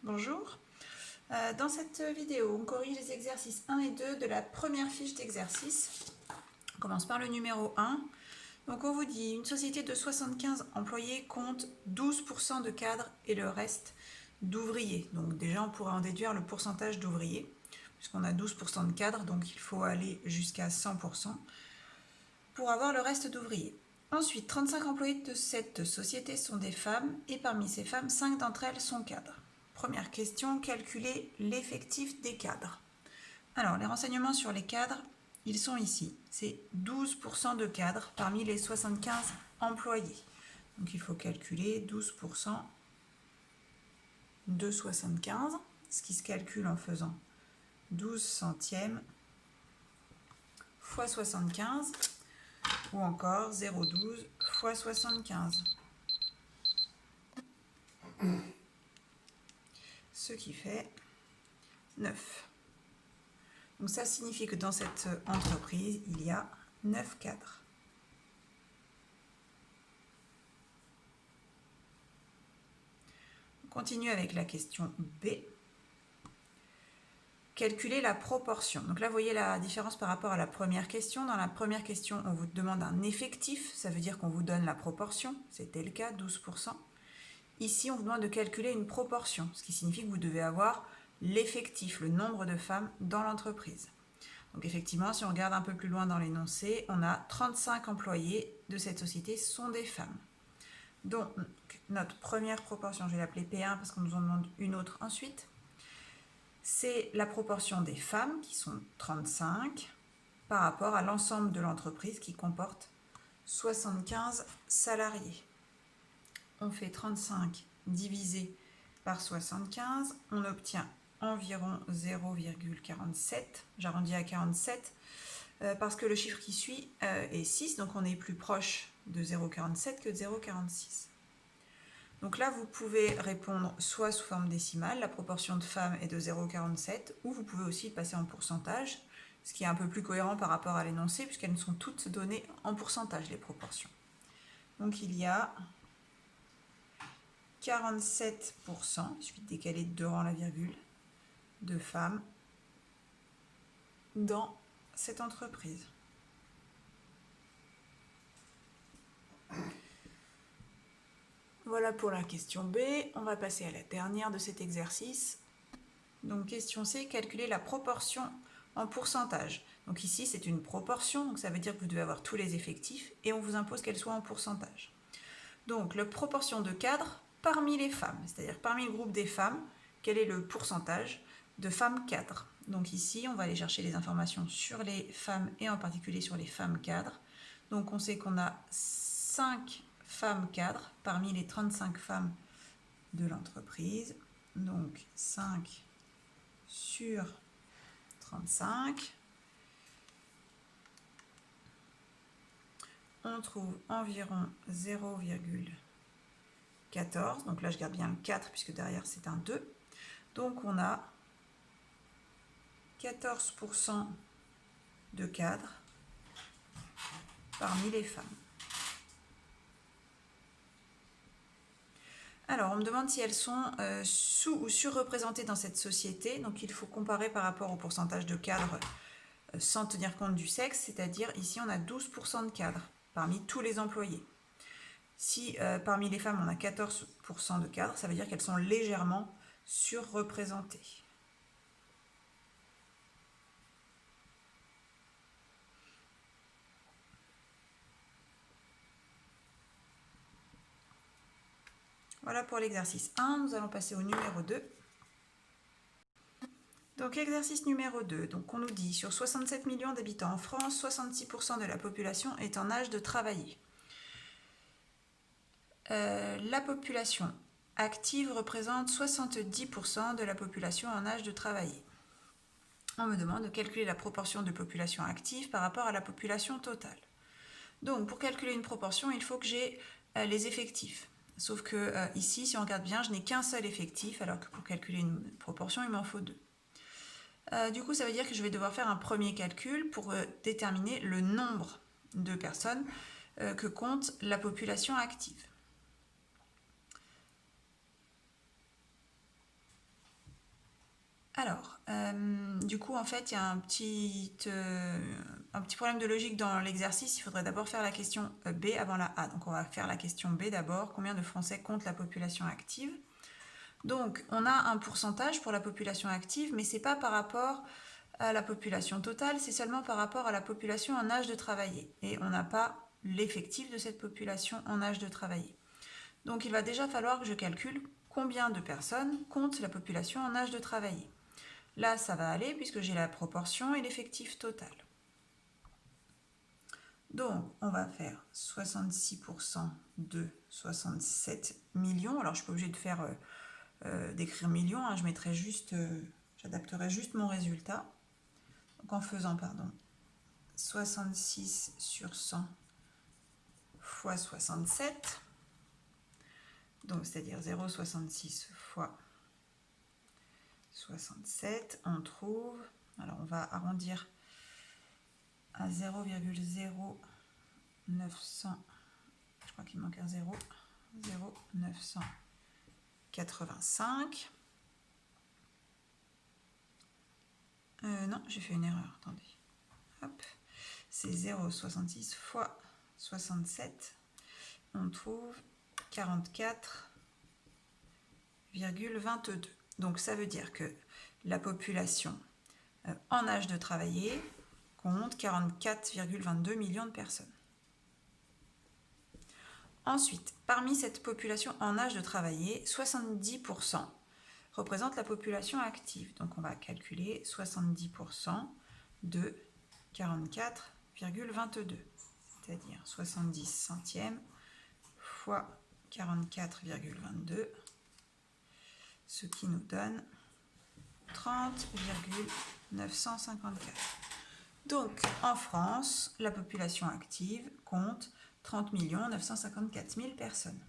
Bonjour. Dans cette vidéo, on corrige les exercices 1 et 2 de la première fiche d'exercice. On commence par le numéro 1. Donc on vous dit, une société de 75 employés compte 12% de cadres et le reste d'ouvriers. Donc déjà, on pourrait en déduire le pourcentage d'ouvriers, puisqu'on a 12% de cadres, donc il faut aller jusqu'à 100% pour avoir le reste d'ouvriers. Ensuite, 35 employés de cette société sont des femmes, et parmi ces femmes, 5 d'entre elles sont cadres. Première question, calculer l'effectif des cadres. Alors, les renseignements sur les cadres, ils sont ici. C'est 12% de cadres parmi les 75 employés. Donc, il faut calculer 12% de 75, ce qui se calcule en faisant 12 centièmes fois 75, ou encore 0,12 fois 75. Ce qui fait 9. Donc ça signifie que dans cette entreprise, il y a 9 cadres. On continue avec la question B. Calculer la proportion. Donc là, vous voyez la différence par rapport à la première question. Dans la première question, on vous demande un effectif. Ça veut dire qu'on vous donne la proportion. C'était le cas, 12%. Ici, on vous demande de calculer une proportion, ce qui signifie que vous devez avoir l'effectif, le nombre de femmes dans l'entreprise. Donc effectivement, si on regarde un peu plus loin dans l'énoncé, on a 35 employés de cette société sont des femmes. Donc notre première proportion, je vais l'appeler P1 parce qu'on nous en demande une autre ensuite, c'est la proportion des femmes qui sont 35 par rapport à l'ensemble de l'entreprise qui comporte 75 salariés. On fait 35 divisé par 75, on obtient environ 0,47, j'arrondis à 47, parce que le chiffre qui suit est 6, donc on est plus proche de 0,47 que de 0,46. Donc là, vous pouvez répondre soit sous forme décimale, la proportion de femmes est de 0,47, ou vous pouvez aussi passer en pourcentage, ce qui est un peu plus cohérent par rapport à l'énoncé, puisqu'elles sont toutes données en pourcentage, les proportions. Donc il y a 47%, il suffit de décaler de 2 rangs la virgule, de femmes dans cette entreprise. Voilà pour la question B. On va passer à la dernière de cet exercice. Donc question C, calculer la proportion en pourcentage. Donc ici c'est une proportion, donc ça veut dire que vous devez avoir tous les effectifs et on vous impose qu'elle soit en pourcentage. Donc la proportion de cadres parmi les femmes, c'est-à-dire parmi le groupe des femmes, quel est le pourcentage de femmes cadres. Donc ici, on va aller chercher les informations sur les femmes et en particulier sur les femmes cadres. Donc on sait qu'on a 5 femmes cadres parmi les 35 femmes de l'entreprise. Donc 5 sur 35. On trouve environ 0,14. Donc là, je garde bien le 4 puisque derrière, c'est un 2. Donc on a 14% de cadres parmi les femmes. Alors, on me demande si elles sont sous- ou surreprésentées dans cette société. Donc, il faut comparer par rapport au pourcentage de cadres sans tenir compte du sexe. C'est-à-dire, ici, on a 12% de cadres parmi tous les employés. Si parmi les femmes, on a 14% de cadres, ça veut dire qu'elles sont légèrement surreprésentées. Voilà pour l'exercice 1. Nous allons passer au numéro 2. Donc exercice numéro 2. Donc on nous dit, sur 67 millions d'habitants en France, 66% de la population est en âge de travailler. La population active représente 70% de la population en âge de travailler. On me demande de calculer la proportion de population active par rapport à la population totale. Donc pour calculer une proportion, il faut que j'ai les effectifs. Sauf que ici, si on regarde bien, je n'ai qu'un seul effectif, alors que pour calculer une proportion, il m'en faut 2. Du coup, ça veut dire que je vais devoir faire un premier calcul pour déterminer le nombre de personnes que compte la population active. Alors, du coup, en fait, il y a un petit problème de logique dans l'exercice. Il faudrait d'abord faire la question B avant la A. Donc, on va faire la question B d'abord. Combien de Français compte la population active? Donc, on a un pourcentage pour la population active, mais ce n'est pas par rapport à la population totale, c'est seulement par rapport à la population en âge de travailler. Et on n'a pas l'effectif de cette population en âge de travailler. Donc, il va déjà falloir que je calcule combien de personnes compte la population en âge de travailler. Là, ça va aller puisque j'ai la proportion et l'effectif total. Donc, on va faire 66% de 67 millions. Alors, je ne suis pas obligée de faire d'écrire millions, hein, j'adapterai juste mon résultat. Donc, en faisant, 66 sur 100 fois 67. Donc, c'est-à-dire 0,66 fois 67, on trouve, alors on va arrondir à 0,0900, je crois qu'il manque un 0, 0,985. Non, j'ai fait une erreur, attendez. Hop, c'est 0,66 fois 67, on trouve 44,22. Donc ça veut dire que la population en âge de travailler compte 44,22 millions de personnes. Ensuite, parmi cette population en âge de travailler, 70% représente la population active. Donc on va calculer 70% de 44,22, c'est-à-dire 70 centièmes fois 44,22, ce qui nous donne 30,954. Donc, en France, la population active compte 30 954 000 personnes.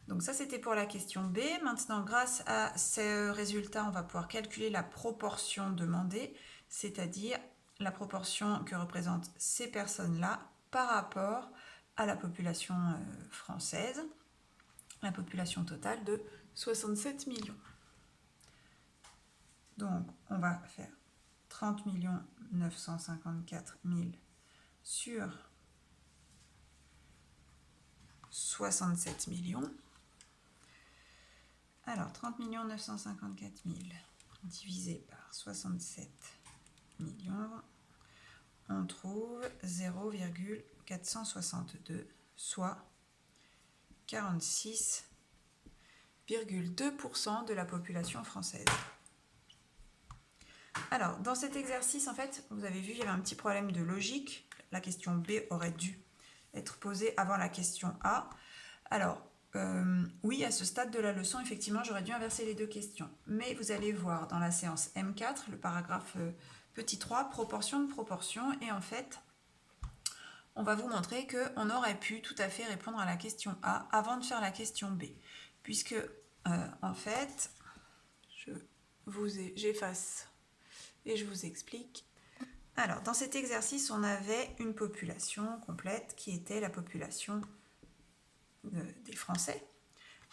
Donc ça, c'était pour la question B. Maintenant, grâce à ce résultat, on va pouvoir calculer la proportion demandée, c'est-à-dire la proportion que représentent ces personnes-là par rapport à la population française, la population totale de 67 millions. Donc, on va faire 30 954 000 sur 67 millions. Alors, 30 954 000 divisé par 67 millions, on trouve 0,462, soit 46,2% de la population française. Alors, dans cet exercice, en fait, vous avez vu, il y avait un petit problème de logique. La question B aurait dû être posée avant la question A. Alors, oui, à ce stade de la leçon, effectivement, j'aurais dû inverser les deux questions. Mais vous allez voir dans la séance M4, le paragraphe petit 3, proportion de proportion. Et en fait, on va vous montrer qu'on aurait pu tout à fait répondre à la question A avant de faire la question B. Puisque, en fait, j'efface et je vous explique. Alors, dans cet exercice, on avait une population complète qui était la population des Français.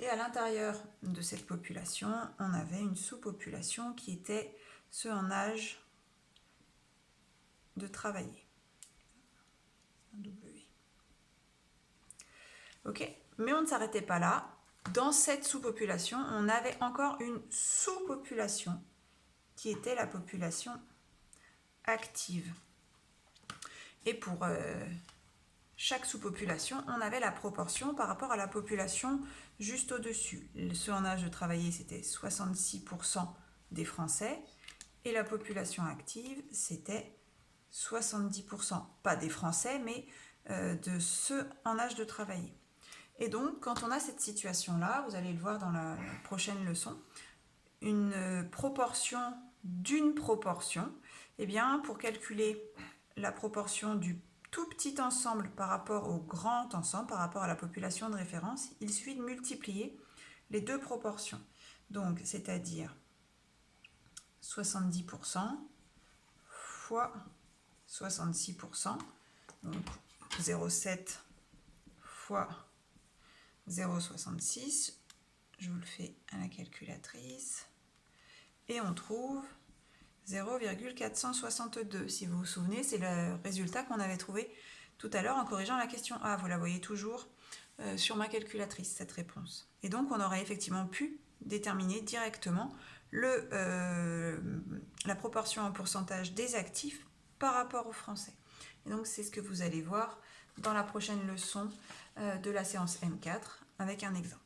Et à l'intérieur de cette population, on avait une sous-population qui était ceux en âge de travailler. Ok, mais on ne s'arrêtait pas là. Dans cette sous-population, on avait encore une sous-population qui était la population active. Et pour chaque sous-population, on avait la proportion par rapport à la population juste au-dessus. Ceux en âge de travailler, c'était 66% des Français. Et la population active, c'était 70%. Pas des Français, mais de ceux en âge de travailler. Et donc, quand on a cette situation-là, vous allez le voir dans la prochaine leçon, une proportion d'une proportion, eh bien, pour calculer la proportion du tout petit ensemble par rapport au grand ensemble, par rapport à la population de référence, il suffit de multiplier les deux proportions. Donc, c'est-à-dire 70% fois 66%. Donc, 0,7 fois 0,66. Je vous le fais à la calculatrice. Et on trouve 0,462. Si vous vous souvenez, c'est le résultat qu'on avait trouvé tout à l'heure en corrigeant la question A. Vous la voyez toujours sur ma calculatrice, cette réponse. Et donc, on aurait effectivement pu déterminer directement la proportion en pourcentage des actifs par rapport aux Français. Et donc, c'est ce que vous allez voir dans la prochaine leçon de la séance M4 avec un exemple.